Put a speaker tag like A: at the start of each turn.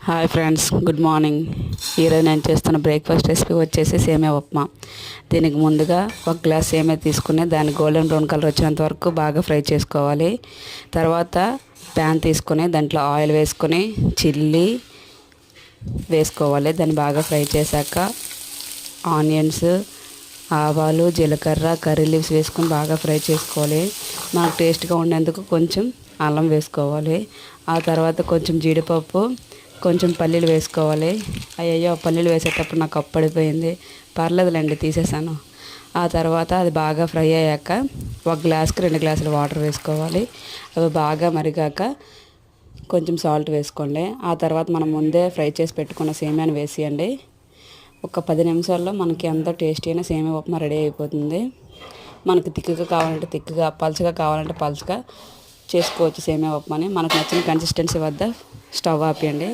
A: Hi friends, good morning. ఈరోజు నేను చేస్తున్న బ్రేక్ఫాస్ట్ రెసిపీ వచ్చేసి సేమియా ఉప్మా. దీనికి ముందుగా ఒక గ్లాస్ సేమియా తీసుకుని దాన్ని గోల్డెన్ బ్రౌన్ కలర్ వచ్చేంత వరకు బాగా ఫ్రై చేసుకోవాలి. తర్వాత ప్యాన్ తీసుకొని దాంట్లో ఆయిల్ వేసుకొని చిల్లీ వేసుకోవాలి. దాన్ని బాగా ఫ్రై చేశాక ఆనియన్స్, ఆవాలు, జీలకర్ర, కర్రీ లీవ్స్ వేసుకొని బాగా ఫ్రై చేసుకోవాలి. మనకు టేస్ట్గా ఉండేందుకు కొంచెం అల్లం వేసుకోవాలి. ఆ తర్వాత కొంచెం జీడిపప్పు, కొంచెం పల్లీలు వేసుకోవాలి. అయ్యయ్యో, పల్లీలు వేసేటప్పుడు నాకు అప్పడిపోయింది. పర్లేదులేండి, తీసేసాను. ఆ తర్వాత అది బాగా ఫ్రై అయ్యాక ఒక గ్లాస్కి 2 గ్లాసులు వాటర్ వేసుకోవాలి. అవి బాగా మరిగాక కొంచెం సాల్ట్ వేసుకోండి. ఆ తర్వాత మనం ముందే ఫ్రై చేసి పెట్టుకున్న సేమియాని వేసేయండి. ఒక 10 నిమిషాల్లో మనకి ఎంతో టేస్టీ అయిన సేమియా ఉప్మా రెడీ అయిపోతుంది. మనకి తిక్కుగా కావాలంటే తిక్కుగా, పలుచగా కావాలంటే పలుచగా చేసుకోవచ్చు సేమియా ఉప్మాని. మనకు నచ్చిన కన్సిస్టెన్సీ వద్ద స్టవ్ ఆపేయండి.